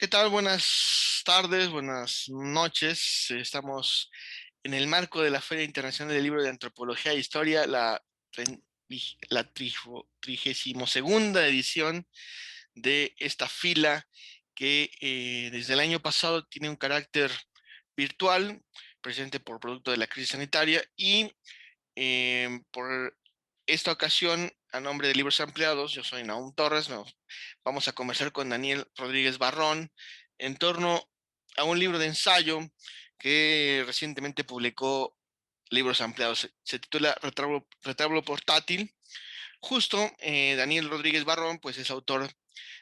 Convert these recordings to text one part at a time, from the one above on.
¿Qué tal? Buenas tardes, buenas noches. Estamos en el marco de la Feria Internacional del Libro de Antropología e Historia, la 32ª edición de esta fila que desde el año pasado tiene un carácter virtual, presente por producto de la crisis sanitaria y por esta ocasión, a nombre de Libros Ampliados, yo soy Nahum Torres, vamos a conversar con Daniel Rodríguez Barrón en torno a un libro de ensayo que recientemente publicó Libros Ampliados. Se titula Retablo Portátil. Justo, Daniel Rodríguez Barrón, pues es autor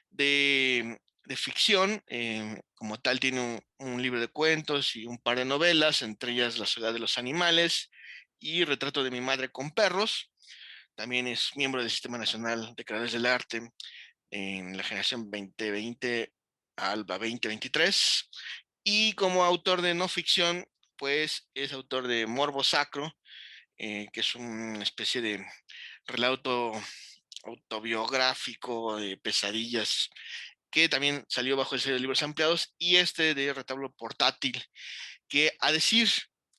de ficción. Como tal, tiene un libro de cuentos y un par de novelas, entre ellas La Ciudad de los Animales y Retrato de mi madre con perros. También es miembro del Sistema Nacional de Creadores del Arte en la generación 2020 ALBA 2023. Y como autor de no ficción, pues es autor de Morbo Sacro, que es una especie de relato autobiográfico de pesadillas que también salió bajo el sello de Libros Ampliados, y este de Retablo Portátil, que a decir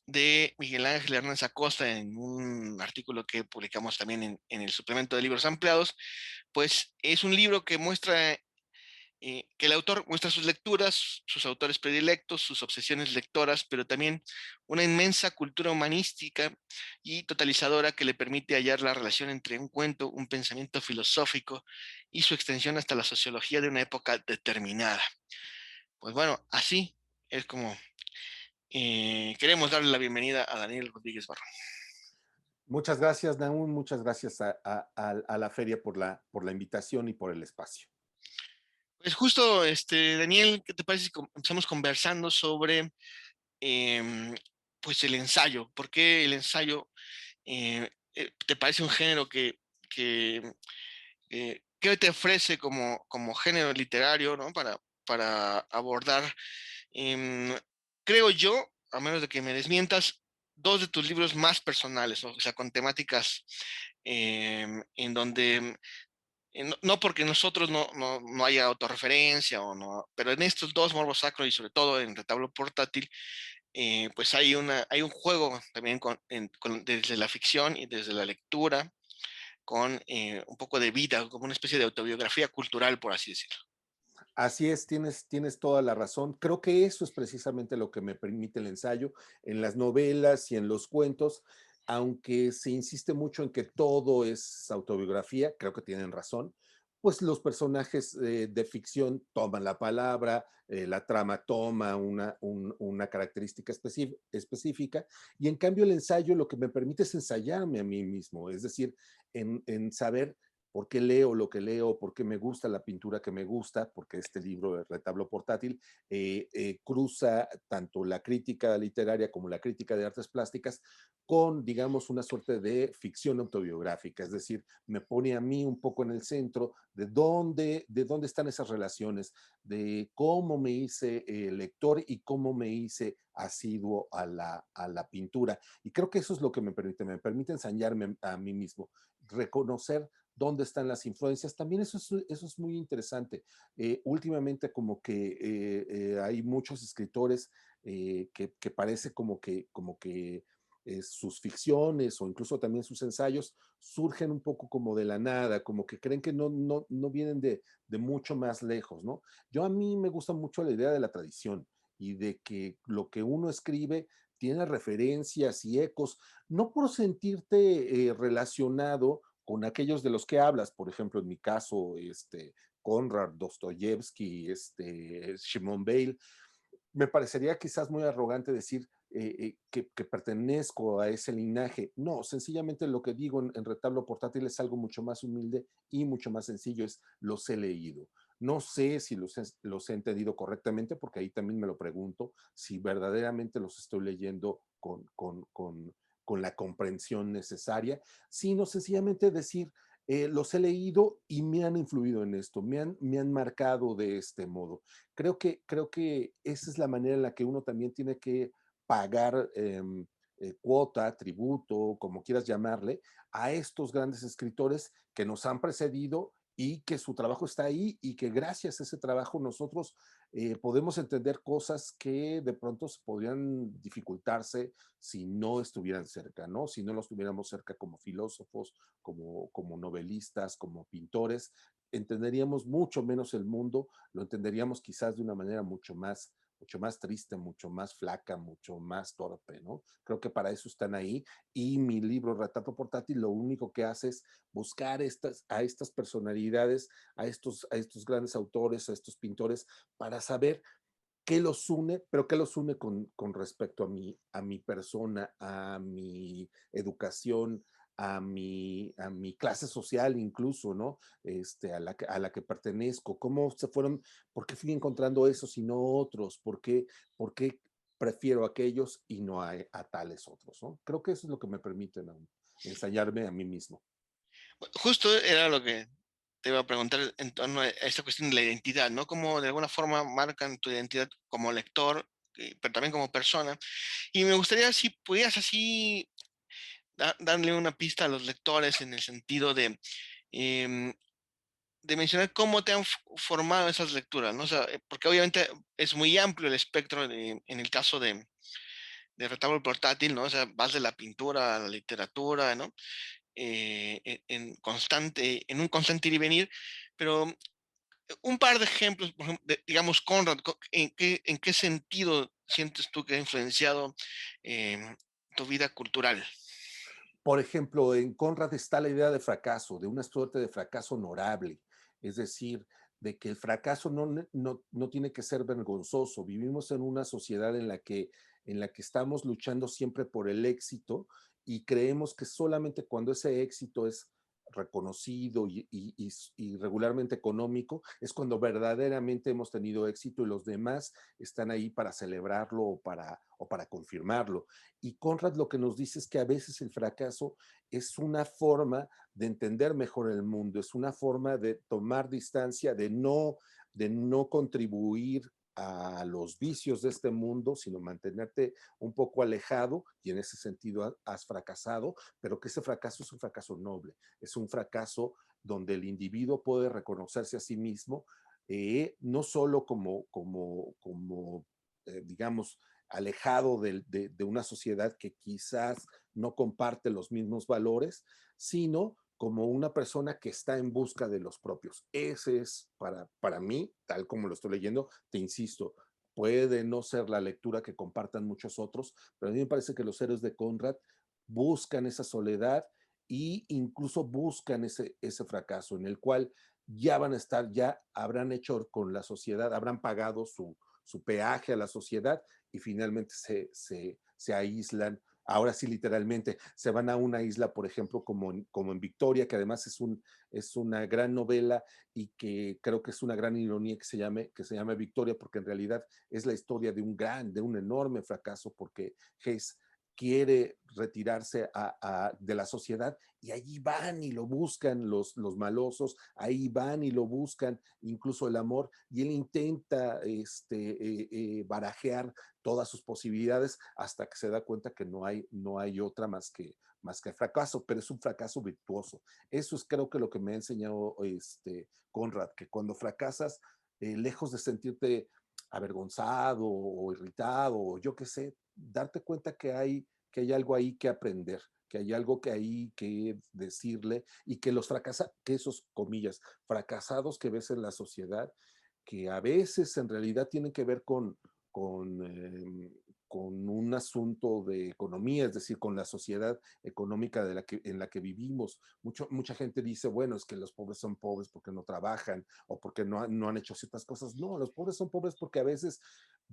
de Miguel Ángel Hernández Acosta en un artículo que publicamos también en el suplemento de Libros Ampliados, pues es un libro que muestra que el autor muestra sus lecturas, sus autores predilectos, sus obsesiones lectoras, pero también una inmensa cultura humanística y totalizadora que le permite hallar la relación entre un cuento, un pensamiento filosófico y su extensión hasta la sociología de una época determinada. Pues bueno, así es como queremos darle la bienvenida a Daniel Rodríguez Barro. Muchas gracias, Naún. Muchas gracias a la feria por la invitación y por el espacio. Pues justo, Daniel, ¿qué te parece si empezamos conversando sobre em, pues el ensayo? ¿Por qué el ensayo te parece un género que te ofrece como género literario, ¿no? Para abordar, em, creo yo, a menos de que me desmientas, dos de tus libros más personales, ¿no? O sea, con temáticas en donde no porque nosotros no haya autorreferencia o no, pero en estos dos, Morbo Sacro y sobre todo en Retablo Portátil, pues hay un juego también desde la ficción y desde la lectura, con un poco de vida, como una especie de autobiografía cultural, por así decirlo. Así es, tienes toda la razón. Creo que eso es precisamente lo que me permite el ensayo en las novelas y en los cuentos, aunque se insiste mucho en que todo es autobiografía, creo que tienen razón, pues los personajes de ficción toman la palabra, la trama toma una característica específica, y en cambio el ensayo lo que me permite es ensayarme a mí mismo, es decir, en saber por qué leo lo que leo, por qué me gusta la pintura que me gusta, porque este libro, El Retablo Portátil, cruza tanto la crítica literaria como la crítica de artes plásticas con, digamos, una suerte de ficción autobiográfica, es decir, me pone a mí un poco en el centro de dónde están esas relaciones, de cómo me hice lector y cómo me hice asiduo a la pintura. Y creo que eso es lo que me permite ensañarme a mí mismo, reconocer dónde están las influencias. También eso es muy interesante. Últimamente como que hay muchos escritores que parece como que sus ficciones o incluso también sus ensayos surgen un poco como de la nada, como que creen que no vienen de mucho más lejos, ¿no? Yo a mí me gusta mucho la idea de la tradición y de que lo que uno escribe tiene referencias y ecos, no por sentirte relacionado con aquellos de los que hablas, por ejemplo, en mi caso, Conrad, Dostoyevsky, Shimon Bale, me parecería quizás muy arrogante decir que pertenezco a ese linaje. No, sencillamente lo que digo en Retablo Portátil es algo mucho más humilde y mucho más sencillo, es los he leído. No sé si los he entendido correctamente, porque ahí también me lo pregunto, si verdaderamente los estoy leyendo con la comprensión necesaria, sino sencillamente decir, los he leído y me han influido en esto, me han marcado de este modo. Creo que esa es la manera en la que uno también tiene que pagar cuota, tributo, como quieras llamarle, a estos grandes escritores que nos han precedido y que su trabajo está ahí y que gracias a ese trabajo nosotros podemos entender cosas que de pronto se podrían dificultarse si no estuvieran cerca, ¿no? Si no los tuviéramos cerca como filósofos, como novelistas, como pintores, entenderíamos mucho menos el mundo, lo entenderíamos quizás de una manera mucho más triste, mucho más flaca, mucho más torpe, ¿no? Creo que para eso están ahí. Y mi libro Retrato Portátil lo único que hace es buscar a estas personalidades, a estos grandes autores, a estos pintores, para saber qué los une, pero qué los une con respecto a mi persona, a mi educación, a mi clase social incluso, ¿no? A la que pertenezco, cómo se fueron, por qué fui encontrando esos y no otros, por qué prefiero aquellos y no a tales otros, ¿no? Creo que eso es lo que me permite, ¿no? Ensayarme a mí mismo. Justo era lo que te iba a preguntar en torno a esta cuestión de la identidad, ¿no? Cómo de alguna forma marcan tu identidad como lector, pero también como persona. Y me gustaría si pudieras así darle una pista a los lectores en el sentido em, de mencionar cómo te han formado esas lecturas, ¿no? O sea, porque obviamente es muy amplio el espectro en el caso de retablo portátil, ¿no? O sea, vas de la pintura a la literatura, ¿no? En un constante ir y venir, pero un par de ejemplos, por ejemplo, digamos, Conrad, en qué sentido sientes tú que ha influenciado tu vida cultural? Por ejemplo, en Conrad está la idea de fracaso, de una suerte de fracaso honorable, es decir, de que el fracaso no tiene que ser vergonzoso. Vivimos en una sociedad en la que estamos luchando siempre por el éxito y creemos que solamente cuando ese éxito es reconocido y regularmente económico, es cuando verdaderamente hemos tenido éxito y los demás están ahí para celebrarlo o para confirmarlo. Y Conrad lo que nos dice es que a veces el fracaso es una forma de entender mejor el mundo, es una forma de tomar distancia, de no contribuir a los vicios de este mundo, sino mantenerte un poco alejado y en ese sentido has fracasado, pero que ese fracaso es un fracaso noble, es un fracaso donde el individuo puede reconocerse a sí mismo, no solo digamos, alejado de una sociedad que quizás no comparte los mismos valores, sino como una persona que está en busca de los propios. Ese es para mí, tal como lo estoy leyendo, te insisto, puede no ser la lectura que compartan muchos otros, pero a mí me parece que los héroes de Conrad buscan esa soledad e incluso buscan ese fracaso en el cual ya van a estar, ya habrán hecho con la sociedad, habrán pagado su peaje a la sociedad y finalmente se aíslan. Ahora sí, literalmente, se van a una isla, por ejemplo, como en Victoria, que además es una gran novela y que creo que es una gran ironía que se llame Victoria, porque en realidad es la historia de un enorme fracaso, porque Hayes quiere retirarse de la sociedad y allí van y lo buscan los malosos, ahí van y lo buscan, incluso el amor, y él intenta barajear todas sus posibilidades hasta que se da cuenta que no hay otra más que fracaso, pero es un fracaso virtuoso. Eso es creo que lo que me ha enseñado Conrad, que cuando fracasas, lejos de sentirte avergonzado o irritado o yo qué sé, darte cuenta que hay algo ahí que aprender, que hay algo que hay que decirle y que que esos comillas, fracasados que ves en la sociedad, que a veces en realidad tienen que ver con un asunto de economía, es decir, con la sociedad económica en la que vivimos. Mucha gente dice, bueno, es que los pobres son pobres porque no trabajan o porque no han hecho ciertas cosas. No, los pobres son pobres porque a veces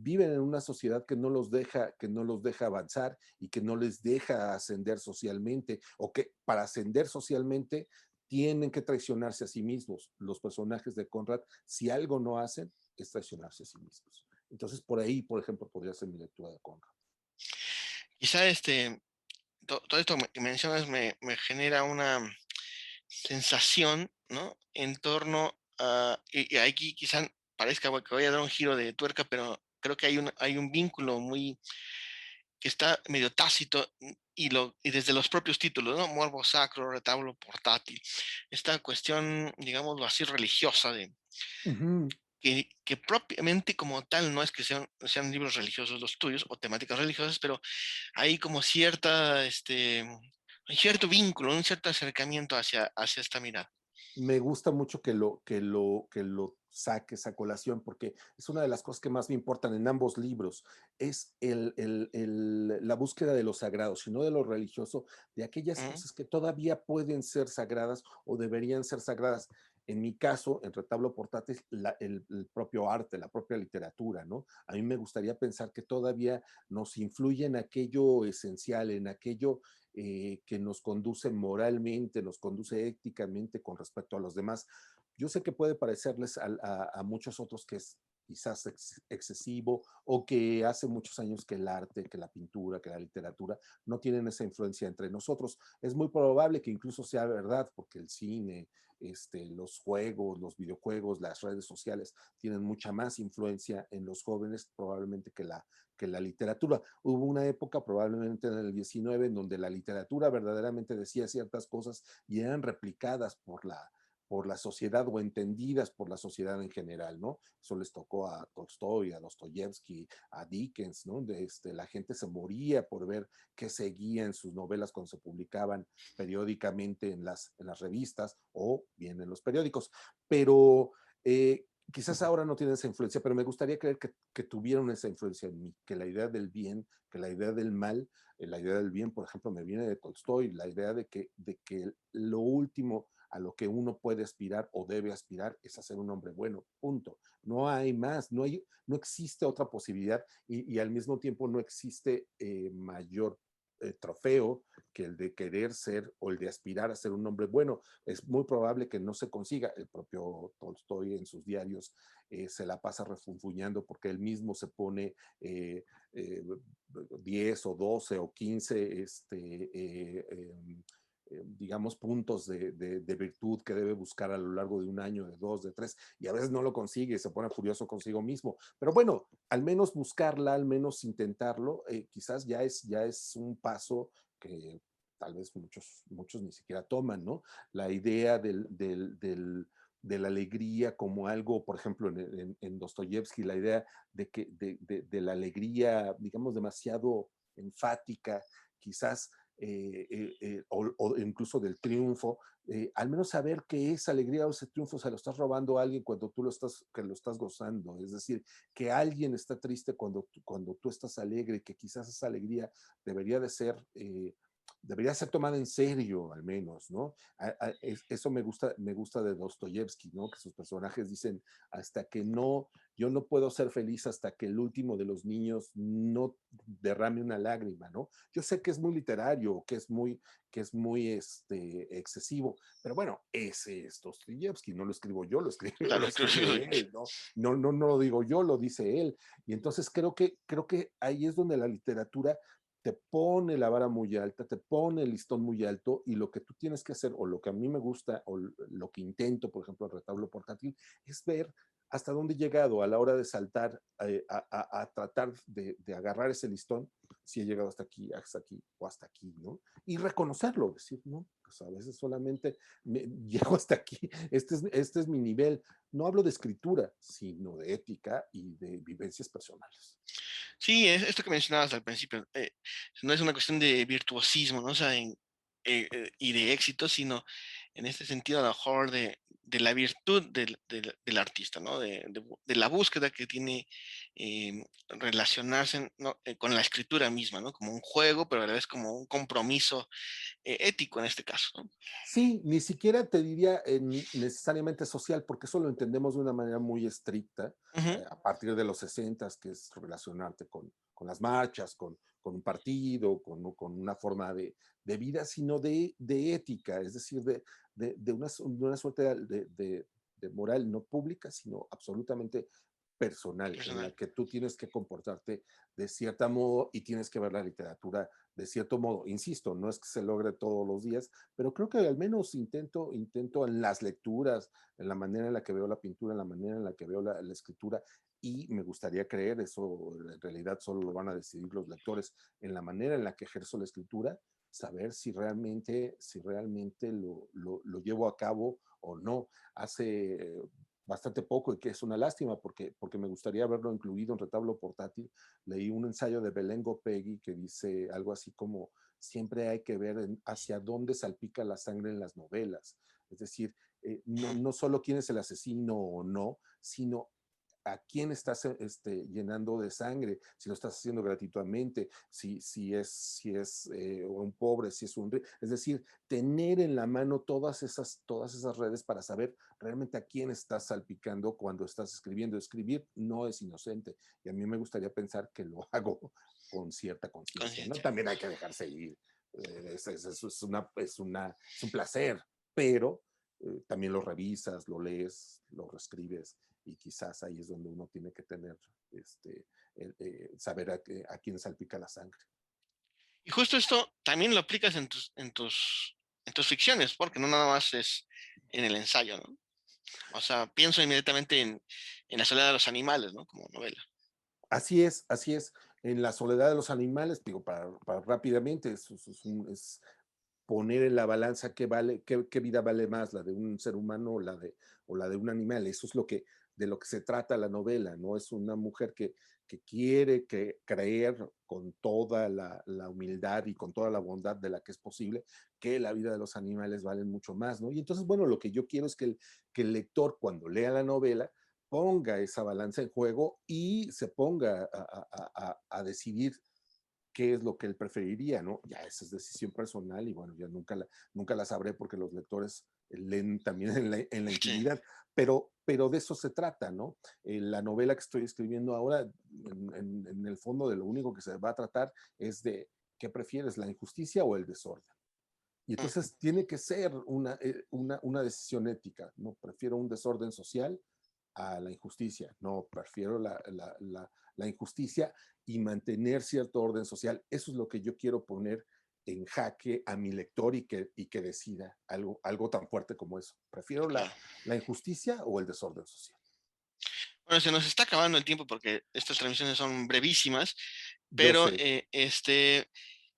viven en una sociedad que no los deja avanzar y que no les deja ascender socialmente o que para ascender socialmente tienen que traicionarse a sí mismos. Los personajes de Conrad, si algo no hacen, es traicionarse a sí mismos. Entonces, por ahí, por ejemplo, podría ser mi lectura de Conrad. Quizá todo esto que mencionas me genera una sensación, ¿no? En torno a, y aquí quizá parezca que voy a dar un giro de tuerca, pero creo que hay un vínculo muy que está medio tácito y desde los propios títulos, ¿no? Morbo sacro, retablo portátil. Esta cuestión, digámoslo así, religiosa Ujú. que propiamente como tal no es que sean libros religiosos los tuyos o temáticas religiosas, pero hay como hay cierto vínculo, un cierto acercamiento hacia esta mirada. Me gusta mucho que lo saques a colación, porque es una de las cosas que más me importan en ambos libros, es la búsqueda de lo sagrado, sino de lo religioso, de aquellas Ujú, cosas que todavía pueden ser sagradas o deberían ser sagradas. En mi caso, en Retablo Portátil, el propio arte, la propia literatura, ¿no? A mí me gustaría pensar que todavía nos influye en aquello esencial, en aquello que nos conduce moralmente, nos conduce éticamente con respecto a los demás. Yo sé que puede parecerles a muchos otros que es quizás excesivo o que hace muchos años que el arte, que la pintura, que la literatura no tienen esa influencia entre nosotros. Es muy probable que incluso sea verdad porque el cine, los juegos, los videojuegos, las redes sociales tienen mucha más influencia en los jóvenes probablemente que la literatura. Hubo una época, probablemente en el 19, en donde la literatura verdaderamente decía ciertas cosas y eran replicadas por la sociedad o entendidas por la sociedad en general, ¿no? Eso les tocó a Tolstoy, a Dostoyevsky, a Dickens, ¿no? La gente se moría por ver qué seguía en sus novelas cuando se publicaban periódicamente en las revistas o bien en los periódicos. Pero quizás ahora no tienen esa influencia, pero me gustaría creer que tuvieron esa influencia en mí, que la idea del bien, que la idea del mal, la idea del bien, por ejemplo, me viene de Tolstoy, la idea de que lo último a lo que uno puede aspirar o debe aspirar es a ser un hombre bueno, punto. No hay más, no existe otra posibilidad y al mismo tiempo no existe mayor trofeo que el de querer ser o el de aspirar a ser un hombre bueno. Es muy probable que no se consiga. El propio Tolstoy en sus diarios se la pasa refunfuñando porque él mismo se pone eh, 10 o 12 o 15 digamos, puntos de virtud que debe buscar a lo largo de un año, de dos, de tres, y a veces no lo consigue, se pone furioso consigo mismo. Pero bueno, al menos buscarla, al menos intentarlo, quizás ya es un paso que tal vez muchos ni siquiera toman, ¿no? La idea de la alegría como algo, por ejemplo, en Dostoyevsky, la idea de la alegría, digamos, demasiado enfática, quizás o incluso del triunfo, al menos saber que esa alegría o ese triunfo se lo estás robando a alguien cuando tú que lo estás gozando, es decir, que alguien está triste cuando tú estás alegre, que quizás esa alegría debería de ser debería ser tomada en serio, al menos, ¿no? Eso me gusta de Dostoyevsky, ¿no? Que sus personajes dicen, hasta que no, yo no puedo ser feliz hasta que el último de los niños no derrame una lágrima, ¿no? Yo sé que es muy literario, que es muy excesivo, pero bueno, ese es Dostoyevsky, no lo escribo yo, lo claro, creo escribe que él, ¿no? No, no, no lo digo yo, lo dice él. Y entonces creo que ahí es donde la literatura te pone la vara muy alta, te pone el listón muy alto y lo que tú tienes que hacer, o lo que a mí me gusta, o lo que intento, por ejemplo, el retablo portátil, es ver hasta dónde he llegado a la hora de saltar, a tratar de agarrar ese listón, si he llegado hasta aquí o hasta aquí, ¿no? Y reconocerlo, decir, no, pues a veces solamente llego hasta aquí, este es mi nivel. No hablo de escritura, sino de ética y de vivencias personales. sí, es esto que mencionabas al principio, no es una cuestión de virtuosismo, ¿no? O sea, y de éxito, sino en este sentido, a lo mejor de la virtud del artista, ¿no? De la búsqueda que tiene relacionarse, ¿no? Con la escritura misma, ¿no? Como un juego, pero a la vez como un compromiso ético en este caso, ¿no? Sí, ni siquiera te diría necesariamente social, porque eso lo entendemos de una manera muy estricta, Ujú, a partir de los 60, que es relacionarte con las marchas, con un partido, con una forma de vida, sino de ética, es decir, de una suerte de moral no pública, sino absolutamente personal, en la personal. que tú tienes que comportarte de cierta modo y tienes que ver la literatura de cierto modo. Insisto, no es que se logre todos los días, pero creo que al menos intento en las lecturas, en la manera en la que veo la pintura, en la manera en la que veo la escritura, y me gustaría creer, eso en realidad solo lo van a decidir los lectores, en la manera en la que ejerzo la escritura, saber si realmente lo llevo a cabo o no. Hace bastante poco y que es una lástima porque me gustaría haberlo incluido en Retablo Portátil. Leí un ensayo de Belén Gopegui que dice algo así como, siempre hay que ver hacia dónde salpica la sangre en las novelas. Es decir, no, no solo quién es el asesino o no, sino a quién estás llenando de sangre, si lo estás haciendo gratuitamente, si es un pobre, si es un rico. Es decir, tener en la mano todas esas redes para saber realmente a quién estás salpicando cuando estás escribiendo. Escribir no es inocente y a mí me gustaría pensar que lo hago con cierta conciencia, ¿no? Conciencia. También hay que dejarse ir. Es un placer, pero también lo revisas, lo lees, lo reescribes y quizás ahí es donde uno tiene que tener, saber a quién salpica la sangre. Y justo esto también lo aplicas en tus ficciones, porque no nada más es en el ensayo, ¿no? O sea, pienso inmediatamente en La soledad de los animales, ¿no? Como novela. Así es, así es. En La soledad de los animales, digo, para rápidamente, es poner en la balanza qué vida vale más, la de un ser humano o la de un animal. Eso es de lo que se trata la novela, ¿no? Es una mujer que quiere creer con toda la humildad y con toda la bondad de la que es posible que la vida de los animales valen mucho más, ¿no? Y entonces, bueno, lo que yo quiero es que el lector cuando lea la novela ponga esa balanza en juego y se ponga a decidir qué es lo que él preferiría, ¿no? Ya esa es decisión personal y bueno, ya nunca la sabré porque los lectores leen también en la Sí. intimidad, pero de eso se trata, ¿no? La novela que estoy escribiendo ahora, en el fondo de lo único que se va a tratar es de qué prefieres, la injusticia o el desorden. Y Mm. entonces tiene que ser una decisión ética, ¿no? Prefiero un desorden social a la injusticia, no, prefiero la injusticia y mantener cierto orden social. Eso es lo que yo quiero poner en jaque a mi lector y que decida algo tan fuerte como eso. ¿Prefiero Claro. la injusticia o el desorden social? Bueno, se nos está acabando el tiempo porque estas transmisiones son brevísimas, Yo pero sé.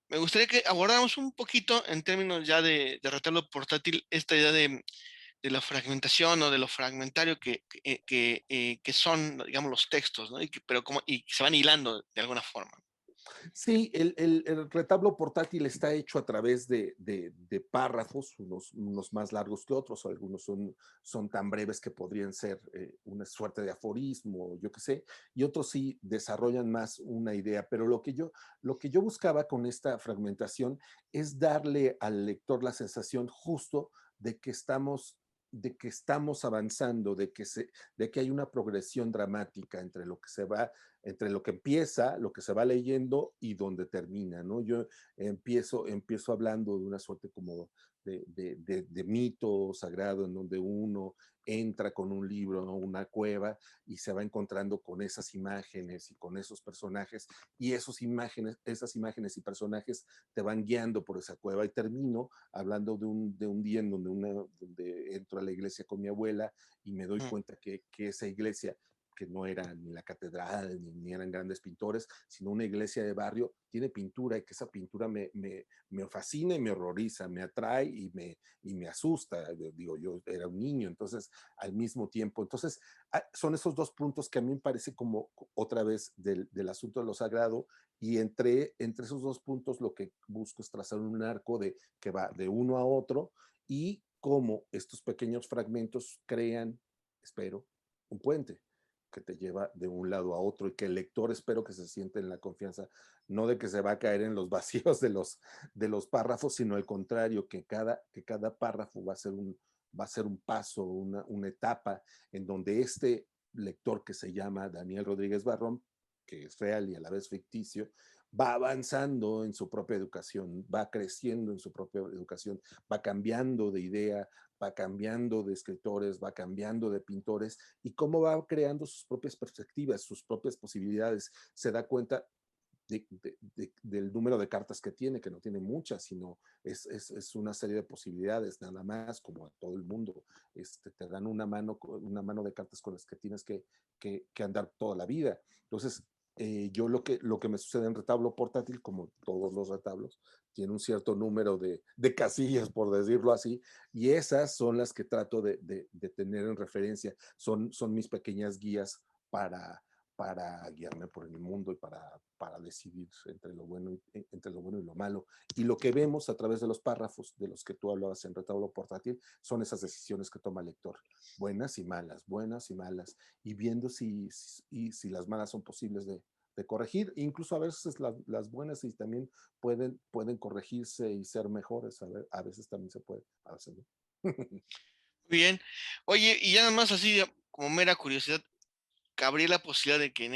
me gustaría que abordáramos un poquito en términos ya de retablo portátil esta idea de la fragmentación o de lo fragmentario que son, digamos, los textos, ¿no? Y que se van hilando de alguna forma. Sí, el retablo portátil está hecho a través de párrafos, unos más largos que otros, algunos son tan breves que podrían ser una suerte de aforismo, yo qué sé, y otros sí desarrollan más una idea, pero lo que yo buscaba con esta fragmentación es darle al lector la sensación justo de que estamos avanzando, de que hay una progresión dramática entre lo que empieza, lo que se va leyendo y donde termina, ¿no? Yo empiezo hablando de una suerte como de mito sagrado en donde uno entra con un libro a una cueva y se va encontrando con esas imágenes y con esos personajes y esas imágenes y personajes te van guiando por esa cueva y termino hablando de un día en donde entro a la iglesia con mi abuela y me doy Mm. cuenta que esa iglesia que no era ni la catedral, ni eran grandes pintores, sino una iglesia de barrio, tiene pintura y que esa pintura me fascina y me horroriza, me atrae y me asusta. Digo, yo era un niño, entonces al mismo tiempo, entonces son esos dos puntos que a mí me parece como otra vez del asunto de lo sagrado y entre esos dos puntos lo que busco es trazar un arco que va de uno a otro y cómo estos pequeños fragmentos crean, espero, un puente que te lleva de un lado a otro y que el lector espero que se siente en la confianza, no de que se va a caer en los vacíos de los párrafos, sino al contrario, que cada párrafo va a ser un paso, una etapa en donde este lector que se llama Daniel Rodríguez Barrón, que es real y a la vez ficticio, va avanzando en su propia educación, va creciendo en su propia educación, va cambiando de idea, va cambiando de escritores, va cambiando de pintores y cómo va creando sus propias perspectivas, sus propias posibilidades. Se da cuenta del número de cartas que tiene, que no tiene muchas, sino es una serie de posibilidades, nada más, como a todo el mundo. Te dan una mano de cartas con las que tienes que andar toda la vida. Entonces, Yo lo que me sucede en retablo portátil, como todos los retablos, tiene un cierto número de casillas, por decirlo así, y esas son las que trato de tener en referencia. Son mis pequeñas guías para, para guiarme por el mundo y para decidir entre lo bueno y lo malo. Y lo que vemos a través de los párrafos de los que tú hablabas en retablo portátil son esas decisiones que toma el lector, buenas y malas, y viendo si las malas son posibles de corregir. Incluso a veces las buenas y también pueden corregirse y ser mejores. A veces también se puede, a veces no. Muy bien. Oye, y ya nada más así, como mera curiosidad, ¿cabría la posibilidad de que en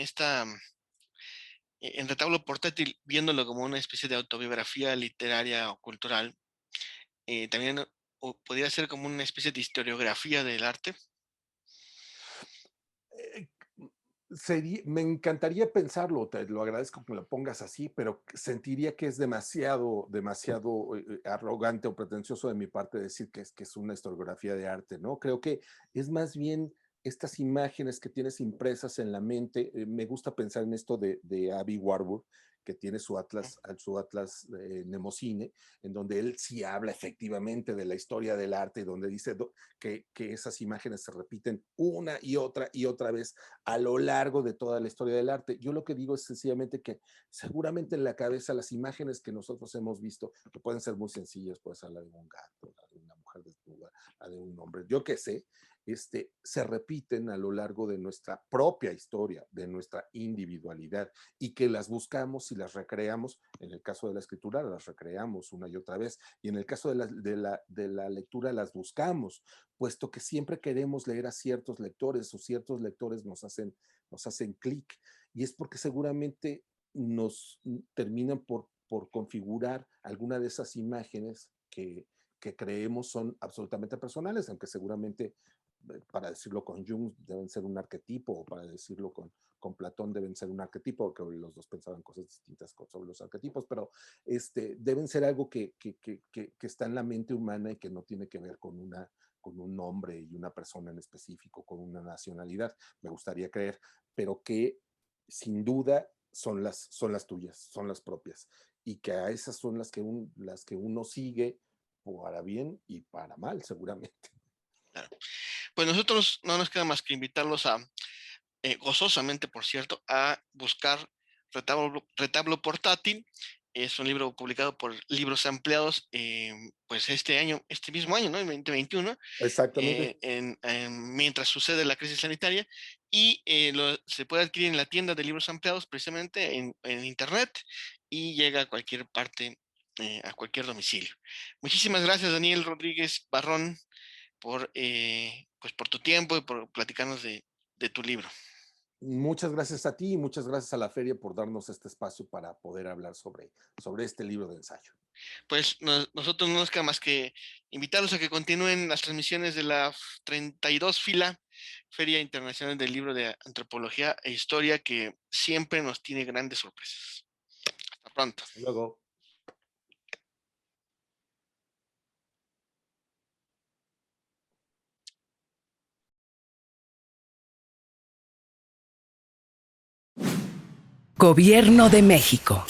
en retablo portátil, viéndolo como una especie de autobiografía literaria o cultural, también o podría ser como una especie de historiografía del arte? Eh, Me encantaría pensarlo, te lo agradezco que me lo pongas así, pero sentiría que es demasiado arrogante o pretencioso de mi parte decir que es una historiografía de arte, ¿no? Creo que es más bien estas imágenes que tienes impresas en la mente. Me gusta pensar en esto de Abby Warburg, que tiene su atlas Nemocine, en donde él sí habla efectivamente de la historia del arte y donde dice que esas imágenes se repiten una y otra vez a lo largo de toda la historia del arte. Yo lo que digo es sencillamente que seguramente en la cabeza las imágenes que nosotros hemos visto, que pueden ser muy sencillas, puede ser la de un gato, la de una mujer desnuda, la de un hombre, yo qué sé, se repiten a lo largo de nuestra propia historia, de nuestra individualidad, y que las buscamos y las recreamos. En el caso de la escritura, las recreamos una y otra vez, y en el caso de la lectura, las buscamos, puesto que siempre queremos leer a ciertos lectores o ciertos lectores nos hacen clic, y es porque seguramente nos terminan por configurar alguna de esas imágenes que creemos son absolutamente personales, aunque seguramente, para decirlo con Jung, deben ser un arquetipo, o para decirlo con Platón, deben ser un arquetipo, que los dos pensaban cosas distintas sobre los arquetipos, pero deben ser algo que está en la mente humana y que no tiene que ver con un nombre y una persona en específico, con una nacionalidad, me gustaría creer, pero que sin duda son las tuyas, son las propias, y que a esas son las que uno sigue para bien y para mal, seguramente. Claro. Pues nosotros no nos queda más que invitarlos a, gozosamente, por cierto, a buscar Retablo Portátil. Es un libro publicado por Libros Ampliados, pues este año, este mismo año, ¿no? En 2021, Exactamente. mientras sucede la crisis sanitaria, y se puede adquirir en la tienda de Libros Ampliados, precisamente en internet, y llega a cualquier parte, a cualquier domicilio. Muchísimas gracias, Daniel Rodríguez Barrón, pues por tu tiempo y por platicarnos de tu libro. Muchas gracias a ti y muchas gracias a la feria por darnos este espacio para poder hablar sobre este libro de ensayo. Pues nosotros no nos queda más que invitarlos a que continúen las transmisiones de la 32 fila Feria Internacional del Libro de Antropología e Historia, que siempre nos tiene grandes sorpresas. Hasta pronto. Hasta luego. Gobierno de México.